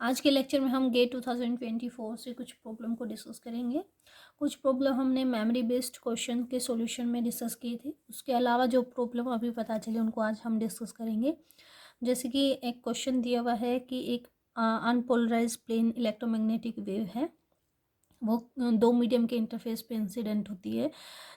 आज के लेक्चर में हम गेट 2024 से कुछ प्रॉब्लम को डिस्कस करेंगे। कुछ प्रॉब्लम हमने मेमोरी बेस्ड क्वेश्चन के सॉल्यूशन में डिस्कस किए थे। उसके अलावा जो प्रॉब्लम अभी पता चले उनको आज हम डिस्कस करेंगे। जैसे कि एक क्वेश्चन दिया हुआ है कि एक अनपोलराइज्ड प्लेन इलेक्ट्रोमैग्नेटिक वेव है, वो दो मीडियम के इंटरफेस पे इंसिडेंट होती है,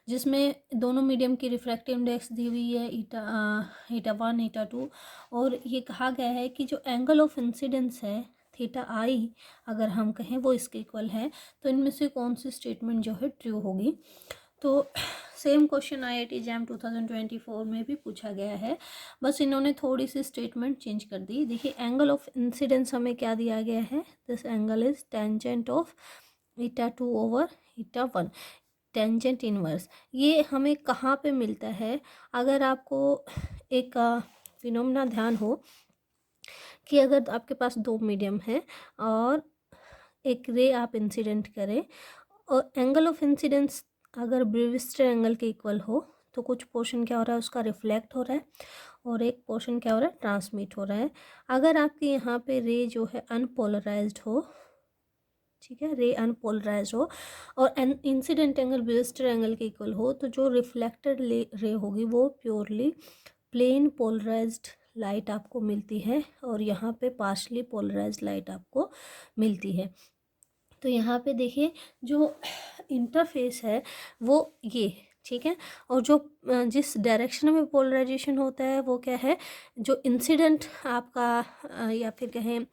जिसमें दोनों मीडियम की रिफ्रैक्टिव इंडेक्स दी हुई है ईटा 1 ईटा 2। और ये कहा गया है कि जो एंगल ऑफ इंसिडेंस है थीटा आई, अगर हम कहें वो इसके इक्वल है, तो इनमें से कौन सी स्टेटमेंट जो है ट्रू होगी। तो सेम क्वेश्चन IIT JAM 2024 में भी पूछा गया है, बस इन्होंने थोड़ी सी स्टेटमेंट चेंज कर दी। देखिए, एंगल ऑफ इंसिडेंस हमें क्या दिया गया है, this angle is tangent of eta 2/ईटा 1, टेंजेंट इनवर्स। ये हमें कहाँ पे मिलता है? अगर आपको एक फिनोमेना ध्यान हो कि अगर आपके पास दो मीडियम है और एक रे आप इंसिडेंट करें और एंगल ऑफ इंसिडेंस अगर ब्रेविस्टर एंगल के इक्वल हो, तो कुछ पोर्शन क्या हो रहा है, उसका रिफ्लेक्ट हो रहा है और एक पोर्शन क्या हो रहा है, ट्रांसमिट हो रहा है। अगर आपके यहाँ पे रे जो है अनपोलराइज्ड हो, ठीक है, रे अनपोलराइज हो और इंसिडेंट एंगल ब्रेविस्टर एंगल के इक्वल हो, तो जो रिफ्लेक्टेड रे होगी वो प्योरली प्लेन पोलराइज्ड लाइट आपको मिलती है और यहाँ पे पार्शली पोलराइज्ड लाइट आपको मिलती है। तो यहाँ पे देखिए, जो इंटरफेस है वो ये, ठीक है, और जो जिस डायरेक्शन में पोलराइजेशन होता है वो क्या है, जो इंसिडेंट आपका या फिर कहें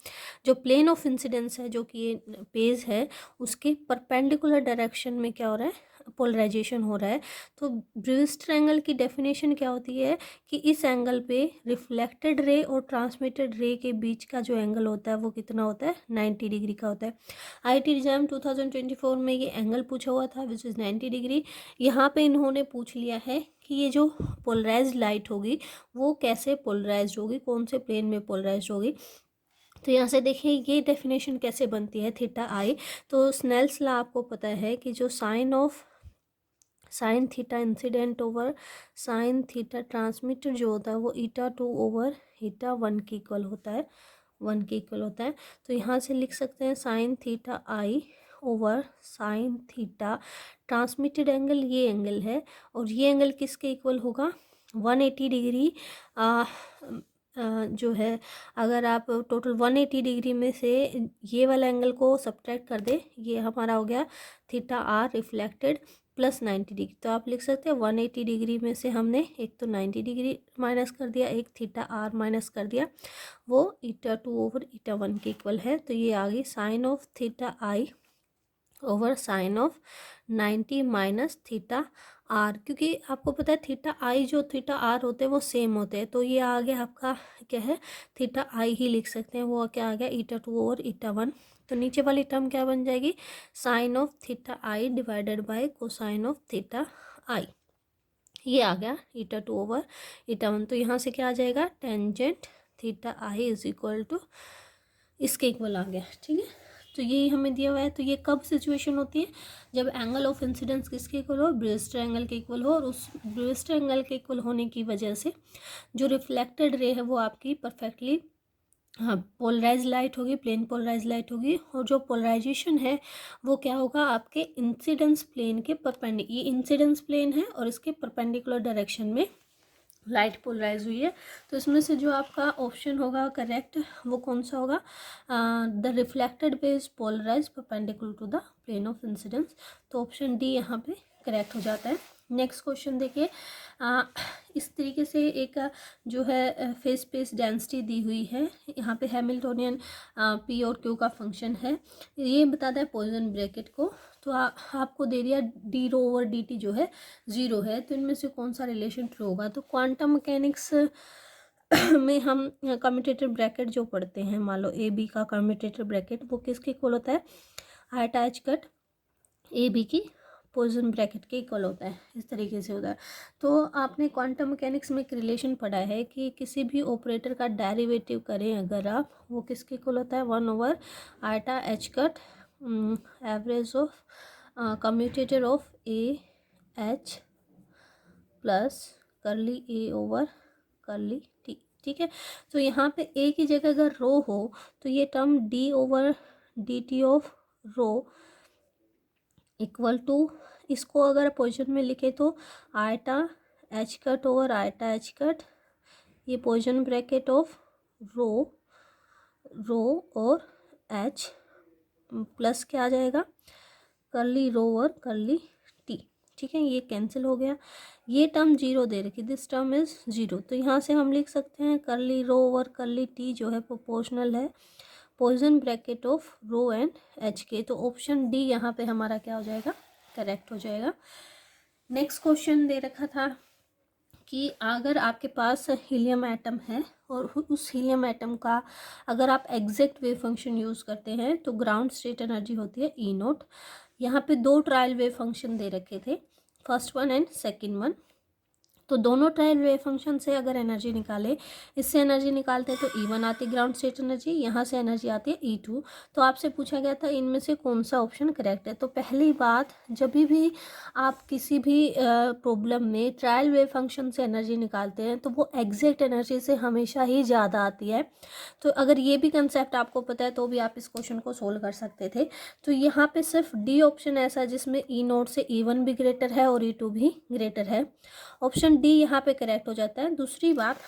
जो प्लेन ऑफ इंसिडेंस है, जो कि ये पेज है, उसके परपेंडिकुलर डायरेक्शन में क्या हो रहा है, पोलराइजेशन हो रहा है। तो ब्रेविस्टर एंगल की डेफिनेशन क्या होती है कि इस एंगल पे रिफ्लेक्टेड रे और ट्रांसमिटेड रे के बीच का जो एंगल होता है वो कितना होता है, 90 डिग्री का होता है। IIT JAM 2024 में ये एंगल पूछा हुआ था विच इज़ 90 डिग्री। यहाँ पे इन्होंने पूछ लिया है कि ये जो पोलराइज्ड लाइट होगी वो कैसे पोलराइज्ड होगी, कौन से प्लेन में पोलराइज्ड होगी। तो यहाँ से देखिए ये डेफिनेशन कैसे बनती है थीटा आई। तो स्नेल्स लॉ आपको पता है कि जो sine theta incident over sine theta transmitted जो होता है वो ईटा 2/ईटा 1 के इक्वल होता है, 1 के इक्वल होता है। तो यहाँ से लिख सकते हैं sine theta i over sine theta transmitted angle, ये एंगल है, और ये एंगल किसके इक्वल होगा, 180 डिग्री। जो है, अगर आप टोटल 180 डिग्री में से ये वाला एंगल को सब्ट्रैक्ट कर दे, ये हमारा हो गया theta r reflected plus 90 degree. तो आप लिख सकते हैं 180 डिग्री में से हमने एक तो 90 डिग्री माइनस कर दिया, एक थीटा आर माइनस कर दिया, वो ईटा 2/ईटा 1 के इक्वल है। तो ये आ गई sine of theta i over sine of 90 minus theta r, क्योंकि आपको पता है थीटा आई जो थीटा आर होते हैं वो सेम होते हैं। तो ये आ गया आपका क्या है, थीटा आई ही लिख सकते हैं, वो क्या आ गया ईटा 2/ईटा 1। तो नीचे वाली टर्म क्या बन जाएगी, sine of theta i divided by cosine of theta i, ये आ गया ईटा 2/ईटा 1। तो यहाँ से क्या आ जाएगा, tangent theta i is equal to इसके इक्वल आ गया, ठीक है। तो ये हमें दिया हुआ है। तो ये कब सिचुएशन होती है, जब एंगल ऑफ इंसिडेंस किसके इक्वल हो, ब्रेविस्टर एंगल के इक्वल हो, और उस ब्रेविस्टर एंगल के इक्वल होने की वजह से जो रिफ्लेक्टेड रे है वो आपकी परफेक्टली पोलराइज लाइट होगी, प्लेन पोलराइज लाइट होगी, और जो पोलराइजेशन है वो क्या होगा, आपके इंसिडेंस प्लेन के परपेंडिकुलर, ये इंसिडेंस प्लेन है और इसके परपेंडिकुलर डायरेक्शन में लाइट पोलराइज हुई है। तो इसमें से जो आपका ऑप्शन होगा करेक्ट, वो कौन सा होगा, the reflected wave is polarise perpendicular to the plane of incidence. तो ऑप्शन डी यहाँ पे करेक्ट हो जाता है। नेक्स्ट क्वेश्चन देखिए, इस तरीके से एक जो है फेस स्पेस डेंसिटी दी हुई है, यहाँ पे हैमिल्टोनियन पी और क्यू का फंक्शन है, ये बताता है पॉइसन ब्रैकेट को। तो आपको दे दिया डी रो ओवर डी टी जो है 0 है, तो इनमें से कौन सा रिलेशन ट्रू होगा। तो क्वांटम मैकेनिक्स में हम कम्यूटेटर ब्रैकेट जो पढ़ते हैं, मान लो ए बी का कम्यूटेटर ब्रैकेट, वो किसके इक्वल होता है, iota H cut A B की पॉइसन ब्रैकेट के इक्वल होता है, इस तरीके से होता है। तो आपने क्वांटम मैकेनिक्स में एक रिलेशन पढ़ा है कि किसी भी ऑपरेटर का डेरिवेटिव करें अगर आप, वो किसके इक्वल होता है, 1/आयटा h cut average of commutator of A H plus curly A over करली टी। ठीक है। तो यहाँ पे ए की जगह अगर रो हो तो ये term d/dt of rho equal to, इसको अगर पोजीशन में लिखे तो iota H cut over iota H cut, ये पोजीशन ब्रैकेट ऑफ रो और एच प्लस क्या आ जाएगा, कर्ली रो और कर्ली टी। ठीक है, ये कैंसिल हो गया। ये टर्म जीरो दे रखी, दिस टर्म इज जीरो, तो यहाँ से हम लिख सकते हैं कर्ली रो और कर्ली टी जो है प्रोपोर्शनल है position bracket of rho and H के। तो ऑप्शन डी यहाँ पे हमारा क्या हो जाएगा, करेक्ट हो जाएगा। नेक्स्ट क्वेश्चन दे रखा था कि अगर आपके पास हीलियम एटम है और उस हीलियम एटम का अगर आप एग्जैक्ट वेव फंक्शन यूज़ करते हैं तो ग्राउंड स्टेट एनर्जी होती है ई नोट। यहाँ पे दो ट्रायल वेव फंक्शन दे रखे थे, first one and second one. तो दोनों ट्रायल वेव फंक्शन से अगर एनर्जी निकाले, इससे एनर्जी निकालते हैं तो E1 आती है ग्राउंड स्टेट एनर्जी, यहाँ से एनर्जी आती है E2। तो आपसे पूछा गया था इनमें से कौन सा ऑप्शन करेक्ट है। तो पहली बात, जब भी आप किसी भी प्रॉब्लम में ट्रायल वेव फंक्शन से एनर्जी निकालते हैं तो वो एग्जैक्ट एनर्जी से हमेशा ही ज़्यादा आती है। तो अगर ये भी कंसेप्ट आपको पता है तो भी आप इस क्वेश्चन को सोल्व कर सकते थे। तो यहाँ पे सिर्फ डी ऑप्शन ऐसा है जिसमें E0 से E1 भी ग्रेटर है और E2 भी ग्रेटर है, ऑप्शन डी यहाँ पे करेक्ट हो जाता है। दूसरी बात,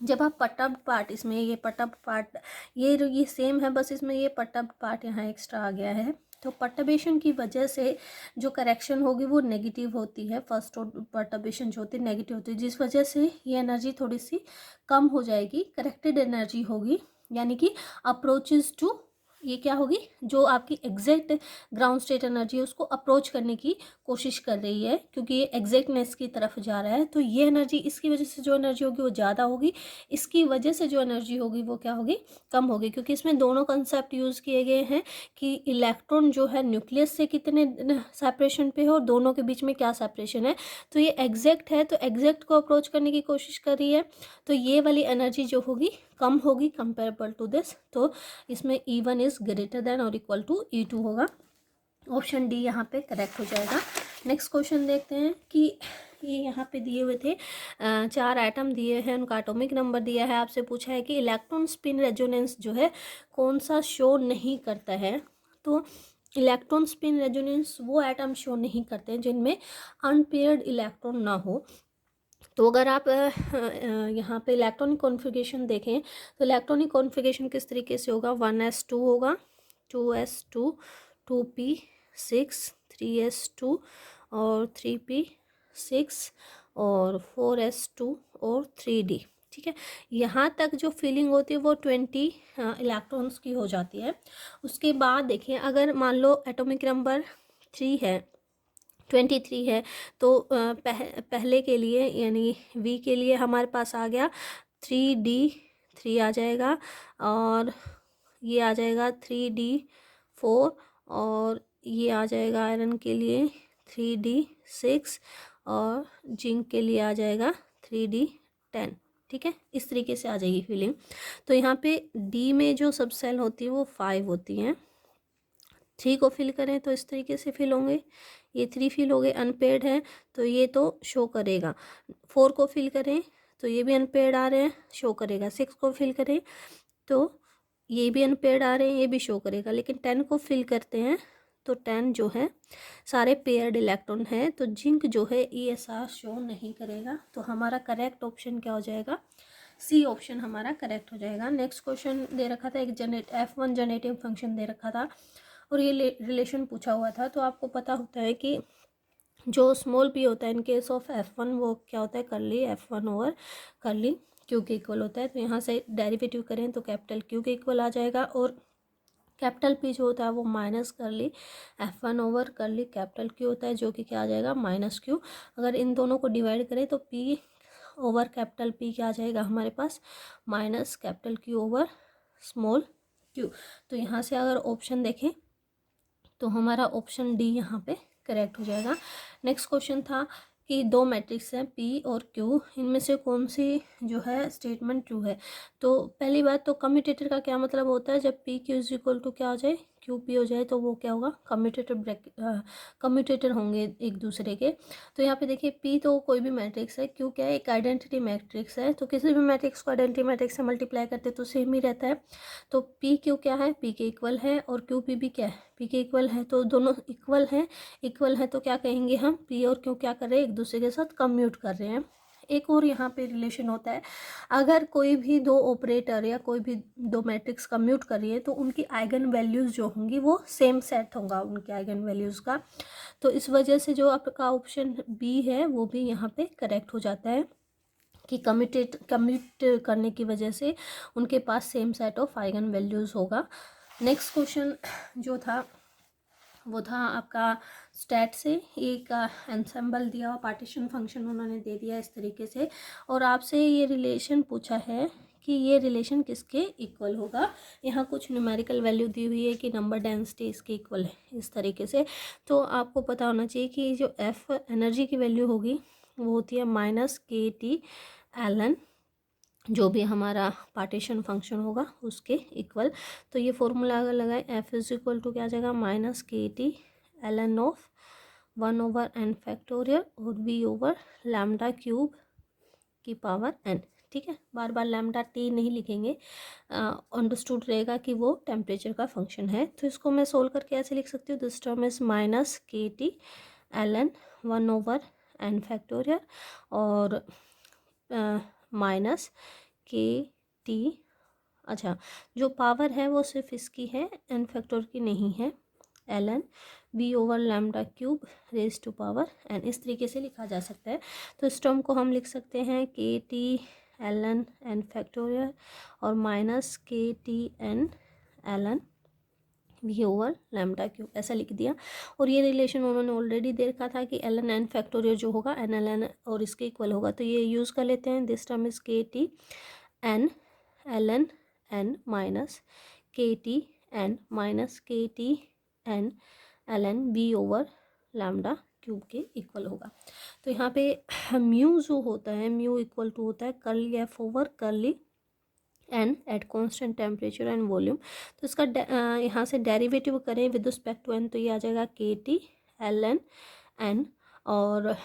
जब आप पटअप पार्ट, इसमें ये पटअप पार्ट ये सेम है, बस इसमें ये पटअप पार्ट यहाँ एक्स्ट्रा आ गया है। तो पर्टर्बेशन की वजह से जो करेक्शन होगी वो नेगेटिव होती है, फर्स्ट ऑर्डर पर्टर्बेशन जो होती है नेगेटिव होती है, जिस वजह से ये एनर्जी थोड़ी सी कम हो जाएगी, करेक्टेड एनर्जी होगी, यानी कि अप्रोचेज टू, ये क्या होगी, जो आपकी एग्जैक्ट ग्राउंड स्टेट एनर्जी है उसको अप्रोच करने की कोशिश कर रही है, क्योंकि ये एग्जैक्टनेस की तरफ जा रहा है। तो ये एनर्जी, इसकी वजह से जो एनर्जी होगी वो ज़्यादा होगी, इसकी वजह से जो एनर्जी होगी वो क्या होगी, कम होगी, क्योंकि इसमें दोनों कंसेप्ट यूज़ किए गए हैं कि इलेक्ट्रॉन जो है न्यूक्लियस से कितने सेपरेशन पे है और दोनों के बीच में क्या सेपरेशन है। तो ये एग्जैक्ट है, तो एग्जैक्ट को अप्रोच करने की कोशिश कर रही है, तो ये वाली एनर्जी जो होगी कम होगी कंपेरेबल टू दिस। तो इसमें E1 इज ग्रेटर देन और इक्वल टू E2 होगा, ऑप्शन डी यहाँ पे करेक्ट हो जाएगा। नेक्स्ट क्वेश्चन देखते हैं कि ये यहाँ पे दिए हुए थे 4 आइटम दिए हैं, उनका एटॉमिक नंबर दिया है, आपसे पूछा है कि इलेक्ट्रॉन स्पिन रेजोनेंस जो है कौन सा शो नहीं करता है। तो इलेक्ट्रॉन स्पिन रेजोनेंस वो एटम शो नहीं करते हैं जिनमें अनपेयर्ड इलेक्ट्रॉन ना हो। तो अगर आप यहाँ पे इलेक्ट्रॉनिक कॉन्फ़िगरेशन देखें तो इलेक्ट्रॉनिक कॉन्फ़िगरेशन किस तरीके से होगा, 1s2 होगा, 2s2, 2p6, 3s2 और 3p6 और 4s2 और 3d। ठीक है, यहाँ तक जो फीलिंग होती है वो 20 इलेक्ट्रॉन्स की हो जाती है। उसके बाद देखिए, अगर मान लो एटॉमिक नंबर 3 है, 23 है, तो पहले के लिए यानी वी के लिए हमारे पास आ गया 3d3 आ जाएगा, और ये आ जाएगा 3d4, और ये आ जाएगा आयरन के लिए 3d6, और जिंक के लिए आ जाएगा 3d10। ठीक है, इस तरीके से आ जाएगी फीलिंग। तो यहाँ पे डी में जो सब सेल होती है वो 5 होती हैं। 3 को फिल करें तो इस तरीके से फिल होंगे, ये 3 फिल हो गए, अनपेड है तो ये तो शो करेगा। 4 को फिल करें तो ये भी अनपेड आ रहे हैं, शो करेगा। 6 को फिल करें तो ये भी अनपेड आ रहे हैं, ये भी शो करेगा। लेकिन 10 को फिल करते हैं तो 10 जो है सारे पेयर्ड इलेक्ट्रॉन है, तो जिंक जो है ESR शो नहीं करेगा। तो हमारा करेक्ट ऑप्शन क्या हो जाएगा, सी ऑप्शन हमारा करेक्ट हो जाएगा। नेक्स्ट क्वेश्चन दे रखा था, एक F1 जनरेटिव फंक्शन दे रखा था और ये रिलेशन पूछा हुआ था। तो आपको पता होता है कि जो स्मॉल p होता है इन केस ऑफ F1 वो क्या होता है, curly F1 over curly Q के इक्वल होता है। तो यहाँ से डेरिवेटिव करें तो कैपिटल Q के इक्वल आ जाएगा, और कैपिटल P जो होता है वो minus curly F1 over curly capital Q होता है, जो कि क्या आ जाएगा, माइनस Q। अगर इन दोनों को डिवाइड करें तो P ओवर कैपिटल P क्या आ जाएगा हमारे पास, minus capital Q over small q। तो यहाँ से अगर ऑप्शन देखें तो हमारा ऑप्शन डी यहाँ पे करेक्ट हो जाएगा। नेक्स्ट क्वेश्चन था कि दो मैट्रिक्स हैं P और Q, इनमें से कौन सी जो है स्टेटमेंट ट्रू है। तो पहली बात तो कम्यूटेटर का क्या मतलब होता है, जब P Q is equal to क्या हो जाए, क्यू पी हो जाए तो वो क्या होगा, कम्यूटेटर होंगे एक दूसरे के। तो यहाँ पे देखिए पी तो कोई भी मैट्रिक्स है, क्यू क्या है, एक आइडेंटिटी मैट्रिक्स है। तो किसी भी मैट्रिक्स को आइडेंटिटी मैट्रिक्स से मल्टीप्लाई करते तो सेम ही रहता है। तो पी क्यू क्या है, पी के इक्वल है, और क्यू पी भी क्या है, पी के इक्वल है। तो दोनों इक्वल हैं, इक्वल है तो क्या कहेंगे हम, पी और क्यू क्या कर रहे हैं, एक दूसरे के साथ कम्यूट कर रहे हैं। एक और यहाँ पे रिलेशन होता है, अगर कोई भी दो ऑपरेटर या कोई भी दो मैट्रिक्स कम्यूट कर रही है तो उनकी आइगन वैल्यूज़ जो होंगी वो सेम सेट होगा उनके आइगन वैल्यूज़ का। तो इस वजह से जो आपका ऑप्शन बी है वो भी यहाँ पे करेक्ट हो जाता है कि कम्यूट करने की वजह से उनके पास same set of eigenvalues होगा। नेक्स्ट क्वेश्चन जो था वो था आपका स्टैट से, एक एंसेंबल दिया हुआ पार्टीशन फंक्शन उन्होंने दे दिया इस तरीके से, और आपसे ये रिलेशन पूछा है कि ये रिलेशन किसके इक्वल होगा। यहाँ कुछ न्यूमेरिकल वैल्यू दी हुई है कि नंबर डेंसिटी इसके इक्वल है इस तरीके से। तो आपको पता होना चाहिए कि जो एफ एनर्जी की वैल्यू होगी वो होती है माइनस के टी एल एन, जो भी हमारा पार्टीशन फंक्शन होगा उसके इक्वल। तो ये फॉर्मूला अगर लगाए, एफ इज इक्वल टू क्या आ जाएगा, माइनस के T L N of 1/n और v ओवर लैम्डा क्यूब की पावर n। ठीक है, बार बार लैम्डा टी नहीं लिखेंगे, अंडरस्टूड रहेगा कि वो टेम्परेचर का फंक्शन है। तो इसको मैं सोल्व करके ऐसे लिख सकती हूँ, दिस टर्म इज माइनस के टी एल एन 1/n और माइनस के टी, अच्छा जो पावर है वो सिर्फ इसकी है, n फैक्टर की नहीं है, L N V over lambda cube raise to power n, इस तरीके से लिखा जा सकता है। तो इस टर्म को हम लिख सकते हैं K T L N N factorial और माइनस के T N L N V over lambda cube, ऐसा लिख दिया। और ये रिलेशन उन्होंने ऑलरेडी दे रखा था कि एल एन एन फैक्टोरियल जो होगा एन एल एन और इसके इक्वल होगा, तो ये यूज़ कर लेते हैं। This term is K T N L N N minus के टी एन माइनस के T N L N B over lambda cube के इक्वल होगा। तो यहाँ पे म्यू जो होता है, म्यू इक्वल टू होता है curly F over curly N at constant temperature and volume. तो इसका यहाँ से डेरिवेटिव करें विद रिस्पेक्ट टू एन, तो ये आ जाएगा के टी एल एन एन और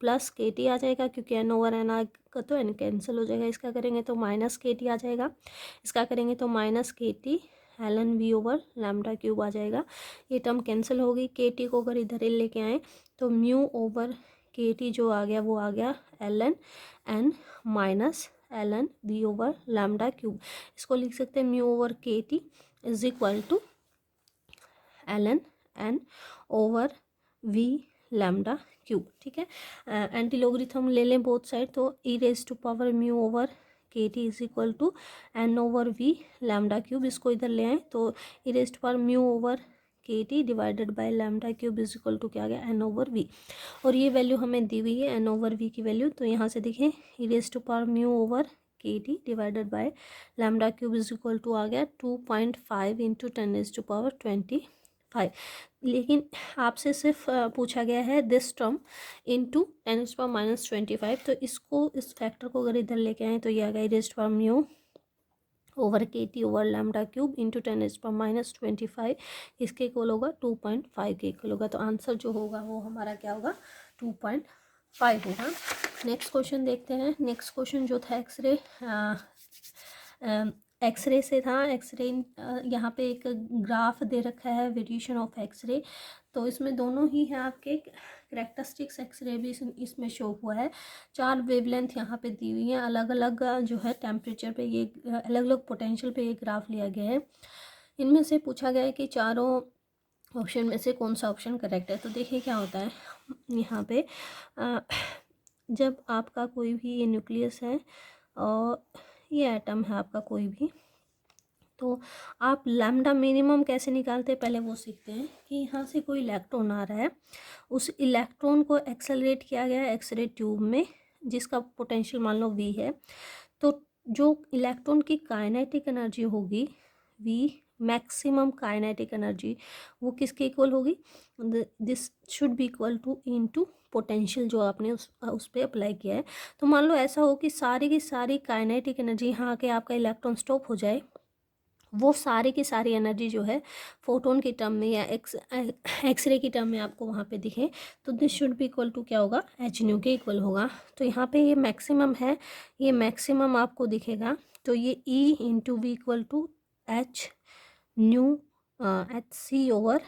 प्लस के टी आ जाएगा, क्योंकि एन ओवर एन आएगा तो एन कैंसिल हो जाएगा। इसका करेंगे तो माइनस के टी आ जाएगा, इसका करेंगे तो माइनस के T L N V over lambda cube आ जाएगा। ये टर्म कैंसिल होगी, के टी को अगर इधर लेके आए तो म्यू ओवर के टी जो आ गया वो आ गया l N N minus l N V over lambda cube. इसको लिख सकते हैं mu over k T is equal to l N N over V lambda cube. ठीक है, एंटी लोगरिथम ले लें बोथ साइड, तो e raise to power mu over k T is equal to N over V lambda cube. इसको इधर ले आए तो e raise to power mu over k T divided by lambda cube is equal to क्या आ गया, N over we. और ये वैल्यू हमें दी हुई है एन ओवर वी की वैल्यू, तो यहाँ से देखें e raise to power mu over k T divided by lambda cube is equal to आ गया 2.5 इंटू 10⁻⁵. लेकिन आपसे सिर्फ पूछा गया है दिस टर्म इंटू 10⁻⁻25, तो इसको इस फैक्टर को अगर इधर लेके आए तो ये आ गया rest for mu over k T over lambda cube into 10⁻⁻25, इसके इक्वल होगा 2.5 के इक्वल होगा। तो आंसर जो होगा वो हमारा क्या होगा, 2.5 होगा। नेक्स्ट क्वेश्चन देखते हैं। नेक्स्ट क्वेश्चन जो था एक्सरे से था। एक्सरे यहाँ पे एक ग्राफ दे रखा है वेरिएशन ऑफ एक्सरे, तो इसमें दोनों ही है आपके करेक्टरिस्टिक्स एक्सरे भी इसमें शो हुआ है। 4 वेवलेंथ यहाँ पे दी हुई हैं, अलग अलग जो है टेम्परेचर पे, ये अलग अलग पोटेंशियल पे ये ग्राफ लिया गया है। इनमें से पूछा गया है कि चारों ऑप्शन में से कौन सा ऑप्शन करेक्ट है। तो देखिए क्या होता है यहाँ पे, जब आपका कोई भी ये न्यूक्लियस है और ये एटम है आपका कोई भी, तो आप लैम्डा मिनिमम कैसे निकालते हैं पहले वो सीखते हैं। कि यहाँ से कोई इलेक्ट्रॉन आ रहा है, उस इलेक्ट्रॉन को एक्सेलरेट किया गया है एक्सरे ट्यूब में जिसका पोटेंशियल मान लो v है, तो जो इलेक्ट्रॉन की काइनेटिक एनर्जी होगी v मैक्सिमम काइनेटिक एनर्जी, वो किसके इक्वल होगी, this should be equal to into potential जो आपने उस पर अप्लाई किया है। तो मान लो ऐसा हो कि सारी की सारी काइनेटिक एनर्जी यहाँ आके आपका इलेक्ट्रॉन स्टॉप हो जाए, वो सारी की सारी एनर्जी जो है फोटोन की टर्म में या एक्सरे की टर्म में आपको वहाँ पे दिखे, तो this should be equal to क्या होगा, एच न्यू के इक्वल होगा। तो यहाँ पे ये मैक्सिमम है, ये मैक्सिमम आपको दिखेगा, तो ये E into V equal to H nu H C over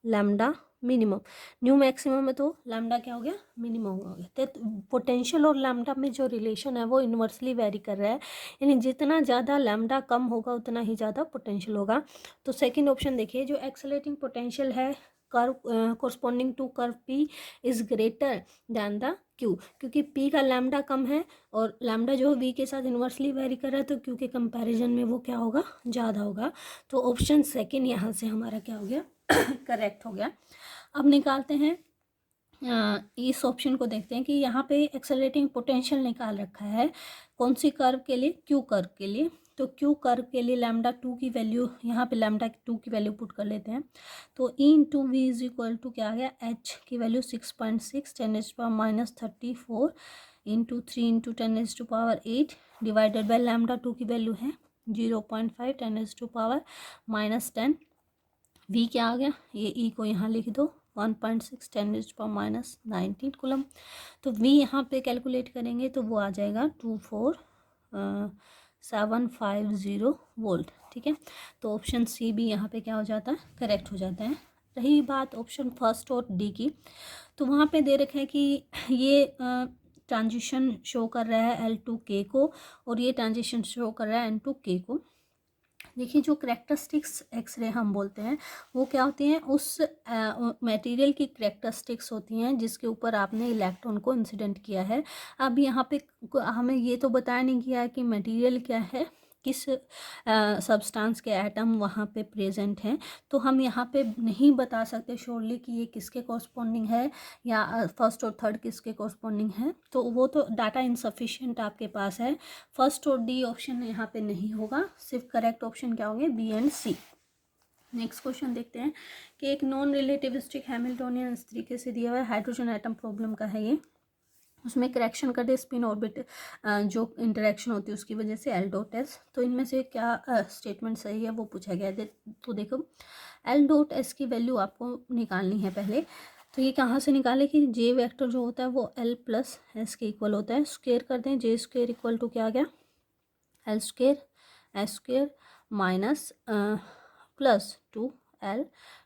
lambda minimum. Nu maximum है तो लैम्डा क्या हो गया, मिनिमम हो गया। तो पोटेंशियल और लैम्डा में जो रिलेशन है वो इन्वर्सली वेरी कर रहा है, यानी जितना ज़्यादा लैम्डा कम होगा उतना ही ज़्यादा पोटेंशियल होगा। तो सेकंड ऑप्शन देखिए, जो एक्सेलरेटिंग पोटेंशियल है curve corresponding to curve P is greater than the Q, क्योंकि पी का लैम्डा कम है और लैम्डा जो वी के साथ इन्वर्सली वेरी कर रहा है, तो क्यू के कंपैरिजन में वो क्या होगा, ज़्यादा होगा। तो ऑप्शन सेकेंड यहाँ से हमारा क्या हो गया, करेक्ट हो गया। अब निकालते हैं इस ऑप्शन को, देखते हैं कि यहाँ पे एक्सेलरेटिंग पोटेंशियल निकाल रखा है कौन सी कर्व के लिए, क्यू कर्व के लिए। तो क्यू कर्व के लिए लैम्डा 2 की वैल्यू, यहाँ पे लैम्डा 2 की वैल्यू पुट कर लेते हैं। तो E into V is equal to क्या आ गया, एच की value 6.6 10⁻⁻34 into 3 into 10⁻8 divided by lambda 2 की वैल्यू है 0.5 10⁻⁻10। वी क्या आ गया, ये ई को यहाँ लिख दो 1.6 10⁻⁻19 कूलम। तो वी यहाँ पे कैलकुलेट करेंगे तो वो आ जाएगा 24750 वोल्ट। ठीक है, तो ऑप्शन सी भी यहाँ पे क्या हो जाता है, करेक्ट हो जाता है। रही बात ऑप्शन फर्स्ट और डी की, तो वहाँ पे दे रखा है कि ये ट्रांजिशन शो कर रहा है L2K को और ये ट्रांजिशन शो कर रहा है N2K को। देखिए, जो करेक्टरिस्टिक्स एक्सरे हम बोलते हैं वो क्या होती हैं, उस मटेरियल की करेक्टरिस्टिक्स होती हैं जिसके ऊपर आपने इलेक्ट्रॉन को इंसिडेंट किया है। अब यहाँ पे हमें ये तो बताया नहीं गया है कि मटेरियल क्या है, किस सब्सटेंस के एटम वहाँ पे प्रेजेंट हैं, तो हम यहाँ पे नहीं बता सकते श्योरली कि ये किसके कॉरस्पॉन्डिंग है या फर्स्ट और थर्ड किसके कॉरस्पॉन्डिंग है, तो वो तो डाटा इनसफिशिएंट आपके पास है। फर्स्ट और डी ऑप्शन यहाँ पे नहीं होगा, सिर्फ करेक्ट ऑप्शन क्या होंगे, B and C. Next question देखते हैं कि एक नॉन रिलेटिविस्टिक हैमिल्टोनियन इस तरीके से दिया हुआ है, हाइड्रोजन एटम प्रॉब्लम का है ये, उसमें करेक्शन कर दे स्पिन ऑर्बिट जो इंटरेक्शन होती है उसकी वजह से एल डॉट एस। तो इनमें से क्या स्टेटमेंट सही है वो पूछा गया है। तो देखो, एल डॉट एस की वैल्यू आपको निकालनी है पहले। तो ये कहाँ से निकाले कि जे वेक्टर जो होता है वो एल प्लस एस के इक्वल होता है। स्क्वेयर कर दें, जे स्क्वेयर इक्वल टू क्या आ गया, L square S square minus plus 2 L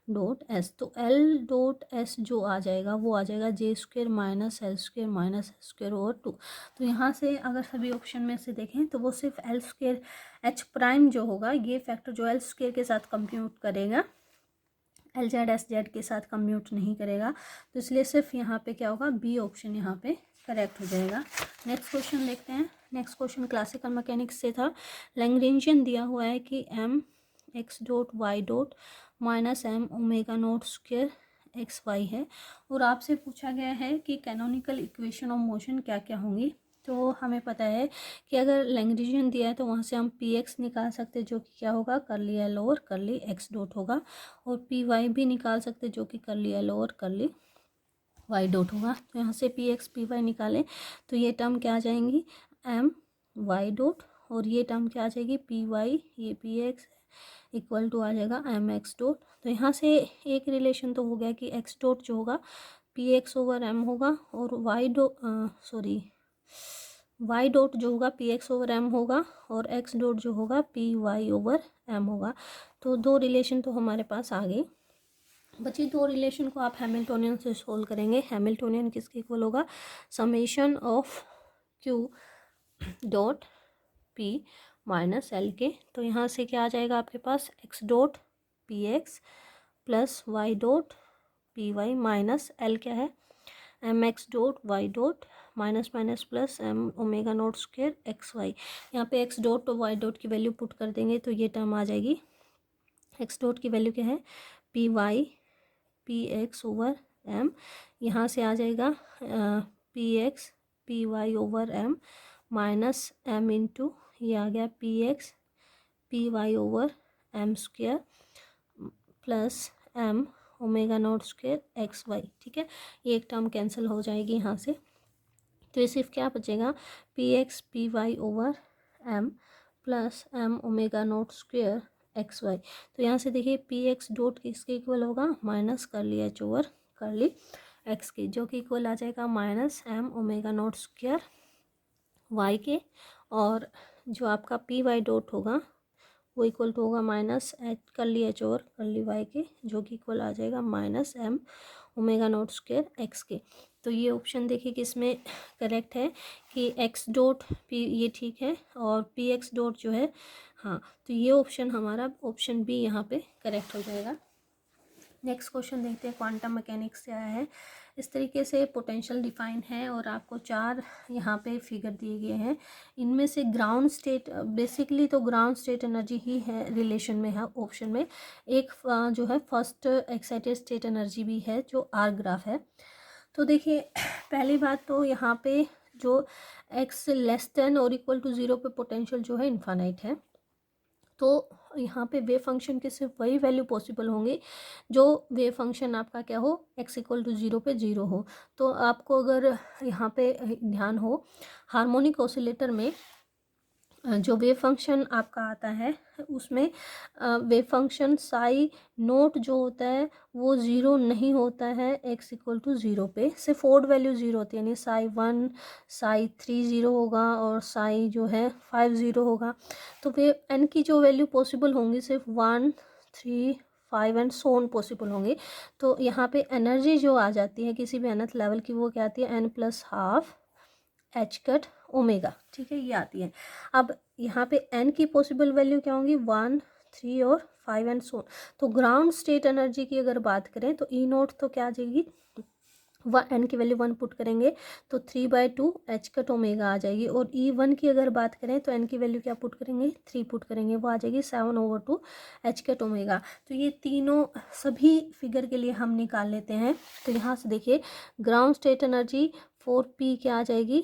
dot S. तो एल डॉट एस जो आ जाएगा वो आ जाएगा J square minus L square minus S square over 2। तो यहाँ से अगर सभी ऑप्शन में से देखें तो वो सिर्फ एल स्क्वेयर एच प्राइम जो होगा, ये फैक्टर जो एल स्क्वेयर के साथ कंप्यूट करेगा, एल जेड एस जेड के साथ कंप्यूट नहीं करेगा। तो इसलिए सिर्फ यहाँ पे क्या होगा, बी ऑप्शन यहाँ पे करेक्ट हो जाएगा। नेक्स्ट क्वेश्चन देखते हैं। नेक्स्ट क्वेश्चन क्लासिकल मैकेनिक्स से था। लैग्रेंजियन दिया हुआ है कि M X dot Y dot minus M omega naught square X Y है, और आपसे पूछा गया है कि कैनोनिकल इक्वेशन ऑफ मोशन क्या क्या होंगी। तो हमें पता है कि अगर लैग्रेंजियन दिया है तो वहाँ से हम पी एक्स निकाल सकते हैं जो कि क्या होगा, करली एल ओवर करली एक्स डॉट होगा, और पी वाई भी निकाल सकते हैं जो कि curly L over curly Y dot होगा। तो यहाँ से पी एक्स पी वाई निकालें तो ये टर्म क्या आ जाएंगी, एम वाई डॉट, और ये टर्म क्या आ जाएगी, पी वाई, ये पी एक्स इक्वल टू आ जाएगा एम एक्स डॉट। तो यहाँ से एक रिलेशन तो हो गया कि एक्स डॉट जो होगा पी एक्स ओवर एम होगा, और वाई डॉट वाई डॉट जो होगा पी एक्स ओवर एम होगा, और एक्स डॉट जो होगा पी वाई ओवर एम होगा। तो दो रिलेशन तो हमारे पास आ गए। बची दो रिलेशन को आप हैमिल्टोनियन से सोल्व करेंगे। हैमिल्टोनियन किसके इक्वल होगा, summation of Q dot P minus L के। तो यहाँ से क्या आ जाएगा आपके पास, X dot P X plus Y dot P Y minus L क्या है, M X dot Y dot minus minus plus M omega naught square X Y. यहाँ पे एक्स डॉट और वाई डॉट की वैल्यू पुट कर देंगे तो ये टर्म आ जाएगी, एक्स डॉट की वैल्यू क्या है, P Y P X over M, यहाँ से आ जाएगा P X P Y over M minus M into ये आ गया P X P Y over M square plus M omega naught square X Y. ठीक है, ये एक टर्म कैंसिल हो जाएगी यहाँ से, तो ये सिर्फ क्या बचेगा, P X P Y over M plus M omega naught square X Y. तो यहाँ से देखिए पी एक्स डॉट किसके इक्वल होगा, minus curly H over कर ली एक्स की, जो कि इक्वल आ जाएगा minus M omega naught square Y के, और जो आपका पी वाई डॉट होगा वो इक्वल टू होगा minus H curly H over कर ली वाई के, जो कि इक्वल आ जाएगा minus M omega naught square X के। तो ये ऑप्शन देखिए किसमें करेक्ट है कि एक्स डॉट पी, ये ठीक है, और पी एक्स डॉट जो है, हाँ, तो ये ऑप्शन हमारा ऑप्शन बी यहाँ पे करेक्ट हो जाएगा। नेक्स्ट क्वेश्चन देखते हैं, क्वांटम मैकेनिक्स से आया है। इस तरीके से पोटेंशियल डिफाइन है और आपको 4 यहाँ पे फिगर दिए गए हैं। इनमें से ग्राउंड स्टेट, बेसिकली तो ग्राउंड स्टेट एनर्जी ही है रिलेशन में है ऑप्शन में। एक जो है फर्स्ट एक्साइटेड स्टेट एनर्जी भी है जो आर ग्राफ है। तो देखिए पहली बात तो यहाँ पे जो एक्स लेस देन और इक्वल टू 0 पे पोटेंशियल जो है इन्फानाइट है, तो यहाँ पे वेव फंक्शन के सिर्फ वही वैल्यू पॉसिबल होंगे जो वेव फंक्शन आपका क्या हो, एक्स इक्वल टू 0 पे 0 हो। तो आपको अगर यहाँ पे ध्यान हो, हार्मोनिक ऑसिलेटर में जो वेव फंक्शन आपका आता है उसमें वेव फंक्शन साई नोट जो होता है वो 0 नहीं होता है एक्स इक्वल टू 0 पे, सिर्फ ओड वैल्यू 0 होती है, यानी साई 1 साई 3 0 होगा और साई जो है 5 0 होगा। तो वेव एन की जो वैल्यू पॉसिबल होंगी सिर्फ 1 3 5 एंड सो ऑन पॉसिबल होंगे। तो यहाँ पे एनर्जी जो आ जाती है किसी भी nth लेवल की वो क्या आती है, n plus half H cut omega, ठीक है, ये आती है। अब यहाँ पे n की पॉसिबल वैल्यू क्या होंगी, 1 3 और 5 एंड सो। तो ग्राउंड स्टेट एनर्जी की अगर बात करें तो ई नोट तो क्या आ जाएगी, n की वैल्यू 1 पुट करेंगे तो 3/2 एच कट ओमेगा आ जाएगी, और E1 की अगर बात करें तो n की वैल्यू क्या पुट करेंगे, 3 पुट करेंगे, वो आ जाएगी 7/2 एच कट ओमेगा। तो ये तीनों सभी फिगर के लिए हम निकाल लेते हैं। तो यहाँ से देखिए ग्राउंड स्टेट एनर्जी 4p क्या आ जाएगी,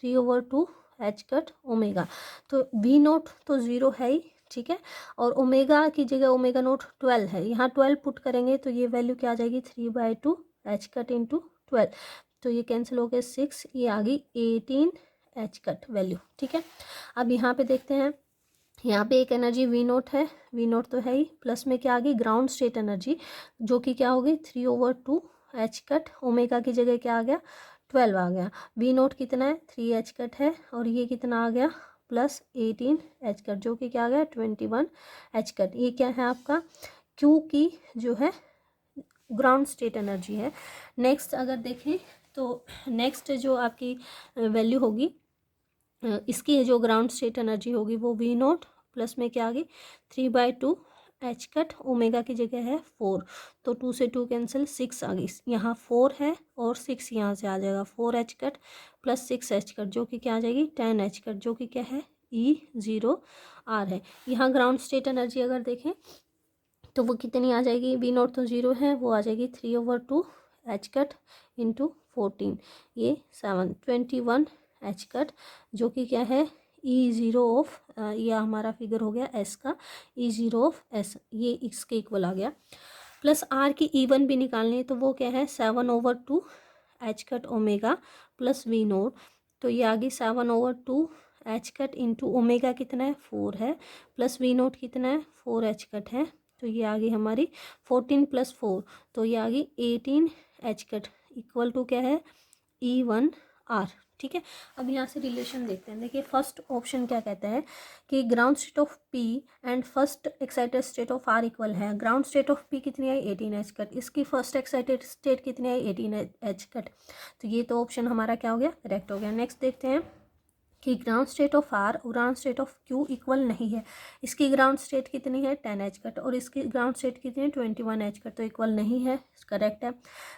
3/2 एच कट ओमेगा। तो V नोट तो 0 है ही, ठीक है, और ओमेगा की जगह ओमेगा नोट 12 है, यहाँ 12 पुट करेंगे तो ये वैल्यू क्या आ जाएगी, 3/2 एच कट इंटू 12। तो ये कैंसिल हो गया 6, ये आ गई 18 एच कट वैल्यू, ठीक है। अब यहाँ पे देखते हैं, यहाँ पे एक एनर्जी वी नोट है, वी नोट तो है ही, प्लस में क्या आ गई ग्राउंड स्टेट एनर्जी जो कि क्या हो गई 3/2 एच कट ओमेगा की जगह क्या आ गया 12 आ गया। वी नोट कितना है 3 एच कट है, और ये कितना आ गया प्लस 18 एच कट जो कि क्या आ गया 21 एच कट। ये क्या है आपका क्यू की जो है ग्राउंड स्टेट एनर्जी है। नेक्स्ट अगर देखें तो नेक्स्ट जो आपकी वैल्यू होगी इसकी जो ग्राउंड स्टेट एनर्जी होगी वो वी नोट प्लस में क्या आ गई 3/2 एच कट ओमेगा की जगह है 4, तो 2 से 2 कैंसिल 6 आ गई, यहाँ 4 है और 6 यहाँ से आ जाएगा 4 H cut plus 6 H cut जो कि क्या आ जाएगी 10 एच कट जो कि क्या है E0R है। यहाँ ग्राउंड स्टेट एनर्जी अगर देखें तो वो कितनी आ जाएगी, वी नॉट तो 0 है, वो आ जाएगी 3/2 एच कट इंटू 14, ये 21 एच कट जो कि क्या है E0 ऑफ, ये हमारा फिगर हो गया एस का, E0 ऑफ एस, ये इसके इक्वल आ गया। प्लस आर की E1 भी निकालनी है तो वो क्या है 7/2 H cut omega plus V naught, तो ये आ गई 7/2 एच कट इंटू ओमेगा कितना है 4 है, प्लस वी नोट कितना है 4 एच कट है, तो ये आ गई हमारी 14 + 4, तो ये आ गई 18 एच कट इक्वल टू क्या है E1R, ठीक है। अब यहाँ से रिलेशन देखते हैं। देखिए फर्स्ट ऑप्शन क्या कहता है कि ground state of P and first excited state of R equal है। ग्राउंड स्टेट ऑफ P कितनी आई 18 एच कट, इसकी फर्स्ट एक्साइटेड स्टेट कितनी आई 18 एच कट, तो ये तो ऑप्शन हमारा क्या हो गया करेक्ट हो गया। नेक्स्ट देखते हैं कि ग्राउंड स्टेट ऑफ आर और ground state of Q equal नहीं है। इसकी ग्राउंड स्टेट कितनी है 10 एच कट और इसकी ग्राउंड स्टेट कितनी है 21 एच कट, तो इक्वल नहीं है, करेक्ट है।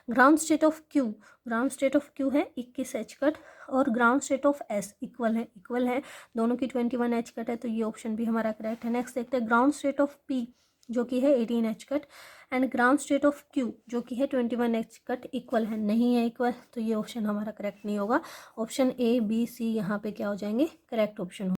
Ground state of Q, ground state of Q है 21 एच कट और ground state of S equal है दोनों की 21 एच कट है, तो ये ऑप्शन भी हमारा करेक्ट है। नेक्स्ट देखते हैं ग्राउंड स्टेट ऑफ पी जो कि है 18 H cut and ground state of Q जो कि है 21 एच कट इक्वल है, नहीं है इक्वल, तो ये ऑप्शन हमारा करेक्ट नहीं होगा। ऑप्शन A B C यहाँ पे क्या हो जाएंगे करेक्ट ऑप्शन।